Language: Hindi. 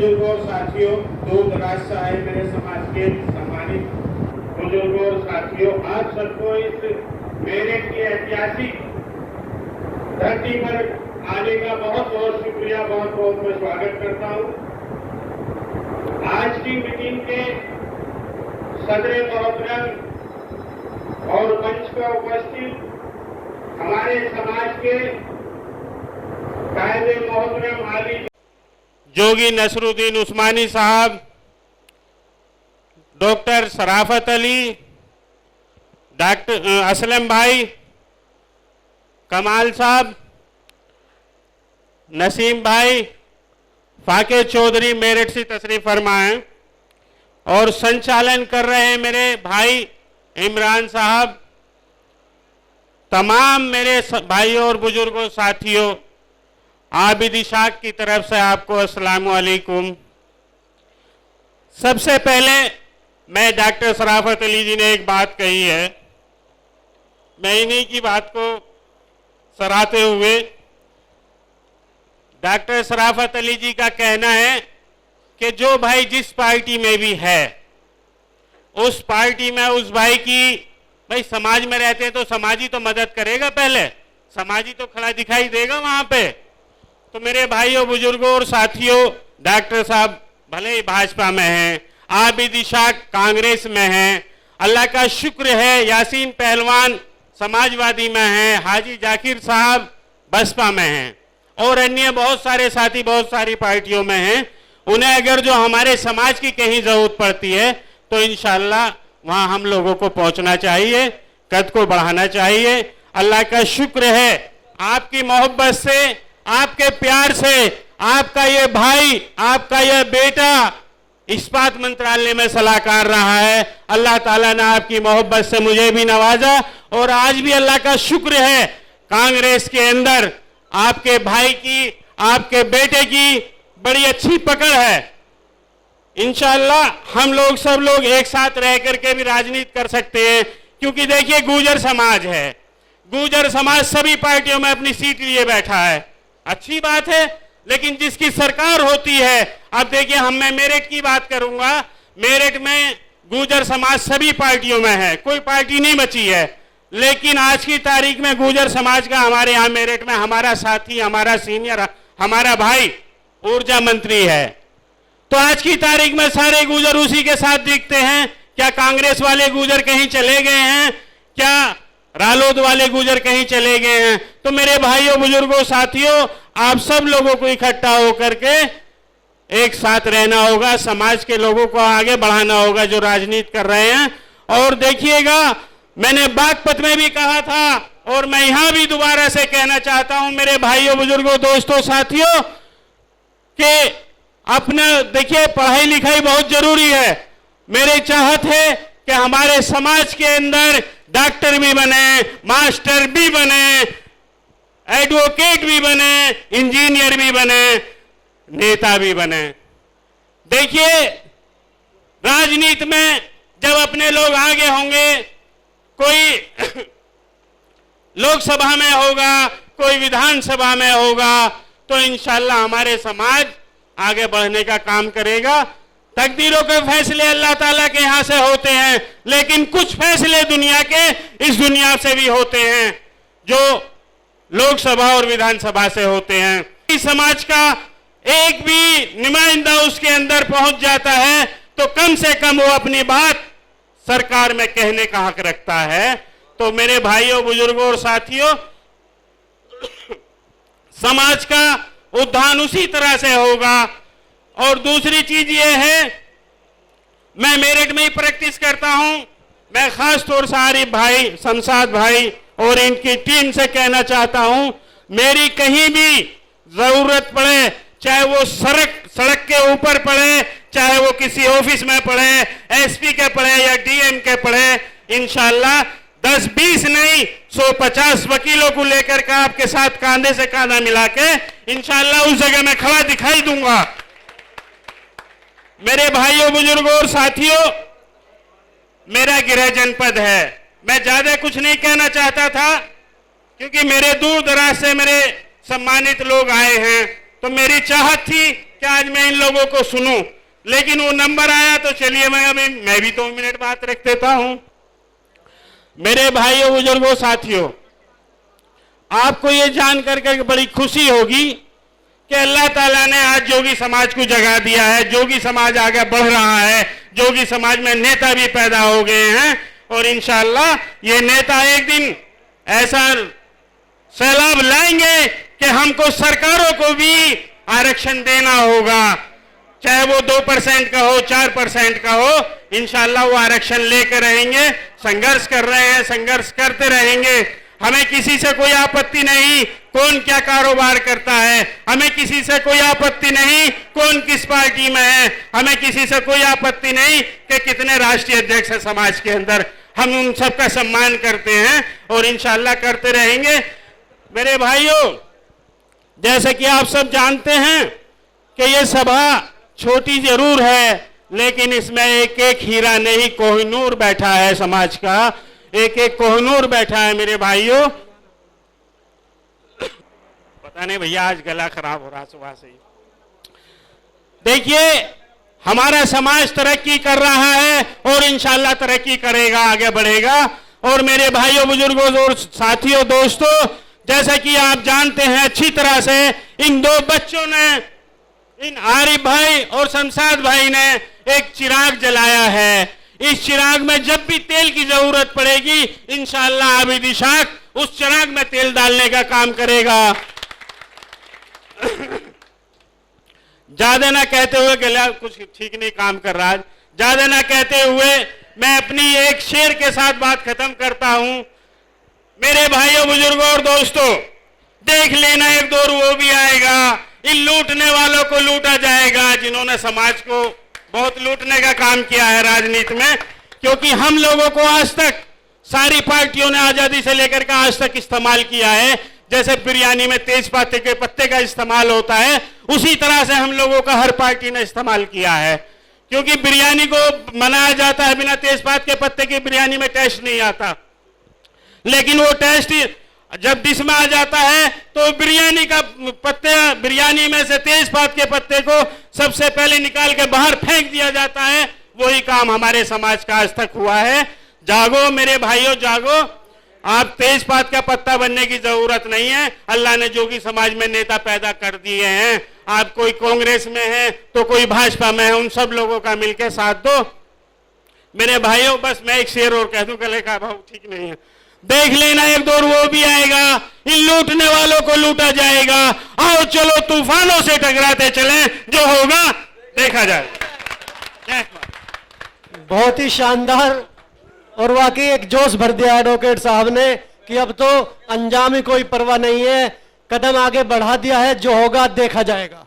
बुजुर्गों और साथियों, दूर दराज से आए मेरे समाज के सम्मानित बुजुर्गों और साथियों, आप सबको इस मेरठ की ऐतिहासिक धरती पर आने का बहुत बहुत शुक्रिया, बहुत बहुत मैं स्वागत करता हूं। आज की मीटिंग के सदर मोहतरम और मंच पर उपस्थित हमारे समाज के कायदे मोहतरम आली जोगी नसरुद्दीन उस्मानी साहब, डॉक्टर शराफत अली, डॉक्टर असलम भाई, कमाल साहब, नसीम भाई, फाके चौधरी मेरठ से तशरीफ फरमा हैं और संचालन कर रहे हैं मेरे भाई इमरान साहब। तमाम मेरे भाइयों और बुजुर्गों साथियों, आबिद इशाक की तरफ से आपको अस्सलाम वालेकुम। सबसे पहले मैं डॉक्टर शराफत अली जी ने एक बात कही है, मैं इन्हीं की बात को सराहते हुए, डॉक्टर शराफत अली जी का कहना है कि जो भाई जिस पार्टी में भी है, उस पार्टी में उस भाई की, भाई समाज में रहते हैं तो समाजी तो मदद करेगा, पहले समाजी तो खड़ा दिखाई देगा वहां पे। तो मेरे भाइयों बुजुर्गों और साथियों, डॉक्टर साहब भले ही भाजपा में हैं, आबिद इशाक कांग्रेस में हैं, अल्लाह का शुक्र है यासीन पहलवान समाजवादी में हैं, हाजी जाकिर साहब बसपा में हैं और अन्य बहुत सारे साथी बहुत सारी पार्टियों में हैं। उन्हें अगर जो हमारे समाज की कहीं जरूरत पड़ती है तो इंशाअल्लाह वहां हम लोगों को पहुंचना चाहिए, कद को बढ़ाना चाहिए। अल्लाह का शुक्र है आपकी मोहब्बत से, आपके प्यार से, आपका ये भाई, आपका ये बेटा इस्पात मंत्रालय में सलाहकार रहा है। अल्लाह ताला ने आपकी मोहब्बत से मुझे भी नवाजा और आज भी अल्लाह का शुक्र है कांग्रेस के अंदर आपके भाई की, आपके बेटे की बड़ी अच्छी पकड़ है। इंशाअल्लाह हम लोग सब लोग एक साथ रह करके भी राजनीति कर सकते हैं, क्योंकि देखिए गुर्जर समाज है, गुर्जर समाज सभी पार्टियों में अपनी सीट लिए बैठा है, अच्छी बात है। लेकिन जिसकी सरकार होती है, अब देखिए मैं मेरठ की बात करूंगा, मेरठ में गुर्जर समाज सभी पार्टियों में है, कोई पार्टी नहीं बची है। लेकिन आज की तारीख में गुर्जर समाज का हमारे यहाँ मेरठ में हमारा साथी, हमारा सीनियर, हमारा भाई ऊर्जा मंत्री है। तो आज की तारीख में सारे गुर्जर उसी के साथ दिखते हैं। क्या कांग्रेस वाले गुर्जर कहीं चले गए हैं? क्या रालोद वाले गुर्जर कहीं चले गए हैं? तो मेरे भाइयों बुजुर्गों साथियों, आप सब लोगों को इकट्ठा होकर के एक साथ रहना होगा, समाज के लोगों को आगे बढ़ाना होगा जो राजनीति कर रहे हैं। और देखिएगा, मैंने बागपत में भी कहा था और मैं यहां भी दोबारा से कहना चाहता हूं मेरे भाइयों बुजुर्गों दोस्तों साथियों कि अपने देखिए पढ़ाई लिखाई बहुत जरूरी है। मेरी चाहत है कि हमारे समाज के अंदर डॉक्टर भी बने, मास्टर भी बने, एडवोकेट भी बने, इंजीनियर भी बने, नेता भी बने। देखिए राजनीति में जब अपने लोग आगे होंगे, कोई लोकसभा में होगा, कोई विधानसभा में होगा, तो इंशाअल्लाह हमारे समाज आगे बढ़ने का काम करेगा। तकदीरों के फैसले अल्लाह ताला के यहां से होते हैं, लेकिन कुछ फैसले दुनिया के इस दुनिया से भी होते हैं जो लोकसभा और विधानसभा से होते हैं। इस समाज का एक भी नुमाइंदा उसके अंदर पहुंच जाता है तो कम से कम वो अपनी बात सरकार में कहने का हक रखता है। तो मेरे भाइयों बुजुर्गों और साथियों, समाज का उद्धार उसी तरह से होगा। और दूसरी चीज ये है, मैं मेरठ में ही प्रैक्टिस करता हूं, मैं खास तौर से आरिफ भाई, शमशाद भाई और इनकी टीम से कहना चाहता हूं, मेरी कहीं भी जरूरत पड़े, चाहे वो सड़क के ऊपर पड़े, चाहे वो किसी ऑफिस में पड़े, एसपी के पड़े या डीएम के पड़े, इंशाअल्लाह 10-20 नहीं 150 वकीलों को लेकर के आपके साथ कांधे से कांधा मिला के इंशाअल्लाह उस जगह में खड़ा दिखाई दूंगा। मेरे भाइयों बुजुर्गों और साथियों, मेरा गृह जनपद है, मैं ज्यादा कुछ नहीं कहना चाहता था क्योंकि मेरे दूर दराज से मेरे सम्मानित लोग आए हैं, तो मेरी चाहत थी कि आज मैं इन लोगों को सुनूं, लेकिन वो नंबर आया तो चलिए मैं भी 2 मिनट बात रख देता हूं। मेरे भाइयों, बुजुर्गों, साथियों, आपको ये जानकर के बड़ी खुशी होगी कि अल्लाह ताला ने आज जोगी समाज को जगा दिया है। जोगी समाज आगे बढ़ रहा है, जोगी समाज में नेता भी पैदा हो गए हैं और इंशाअल्लाह ये नेता एक दिन ऐसा सैलाब लाएंगे कि हमको सरकारों को भी आरक्षण देना होगा, चाहे वो 2% का हो, 4% का हो। इंशाअल्लाह वो आरक्षण लेकर रहेंगे। संघर्ष कर रहे हैं, संघर्ष करते रहेंगे। हमें किसी से कोई आपत्ति नहीं कौन क्या कारोबार करता है, हमें किसी से कोई आपत्ति नहीं कौन किस पार्टी में है, हमें किसी से कोई आपत्ति नहीं कि कितने राष्ट्रीय अध्यक्ष हैं समाज के अंदर। हम उन सबका सम्मान करते हैं और इंशाअल्लाह करते रहेंगे। मेरे भाइयों, जैसे कि आप सब जानते हैं कि ये सभा छोटी जरूर है, लेकिन इसमें एक एक हीरा नहीं कोहिनूर बैठा है, समाज का एक एक कोहिनूर बैठा है। मेरे भाइयों, पता नहीं भैया आज गला खराब हो रहा सुबह से ही। देखिए, हमारा समाज तरक्की कर रहा है और इंशाअल्लाह तरक्की करेगा, आगे बढ़ेगा। और मेरे भाइयों, बुजुर्गों और साथियों, दोस्तों, जैसा कि आप जानते हैं अच्छी तरह से, इन 2 बच्चों ने, इन आरिफ भाई और शमशाद भाई ने एक चिराग जलाया है। इस चिराग में जब भी तेल की जरूरत पड़ेगी, इंशाअल्लाह आबिद इशाक उस चिराग में तेल डालने का काम करेगा। ज्यादा ना कहते हुए, गला कुछ ठीक नहीं काम कर रहा, ज्यादा ना कहते हुए मैं अपनी एक शेर के साथ बात खत्म करता हूं। मेरे भाइयों, बुजुर्गों और दोस्तों, देख लेना एक दौर वो भी आएगा, इन लूटने वालों को लूटा जाएगा जिन्होंने समाज को बहुत लूटने का काम किया है राजनीति में। क्योंकि हम लोगों को आज तक सारी पार्टियों ने आजादी से लेकर के आज तक इस्तेमाल किया है। जैसे बिरयानी में तेजपात के पत्ते का इस्तेमाल होता है, उसी तरह से हम लोगों का हर पार्टी ने इस्तेमाल किया है। क्योंकि बिरयानी को बनाया जाता है बिना तेजपात के पत्ते की, बिरयानी में टेस्ट नहीं आता, लेकिन वो टेस्ट जब डिश में आ जाता है तो बिरयानी का पत्ते, बिरयानी में से तेजपात के पत्ते को सबसे पहले निकाल के बाहर फेंक दिया जाता है। वही काम हमारे समाज का आज तक हुआ है। जागो मेरे भाइयों, जागो। आप तेजपात का पत्ता बनने की जरूरत नहीं है। अल्लाह ने जोगी समाज में नेता पैदा कर दिए हैं। आप कोई कांग्रेस में है तो कोई भाजपा में है, उन सब लोगों का मिलकर साथ दो। मेरे भाइयों, बस मैं एक शेर और कह दूं, गले का भाव ठीक नहीं है। देख लेना एक दौर वो भी आएगा, इन लूटने वालों को लूटा जाएगा। आओ चलो तूफानों से टकराते चलें, जो होगा देखा जाए। बहुत ही शानदार और वाकई एक जोश भर दिया एडवोकेट साहब ने कि अब तो अंजाम ही कोई परवाह नहीं है, कदम आगे बढ़ा दिया है, जो होगा देखा जाएगा।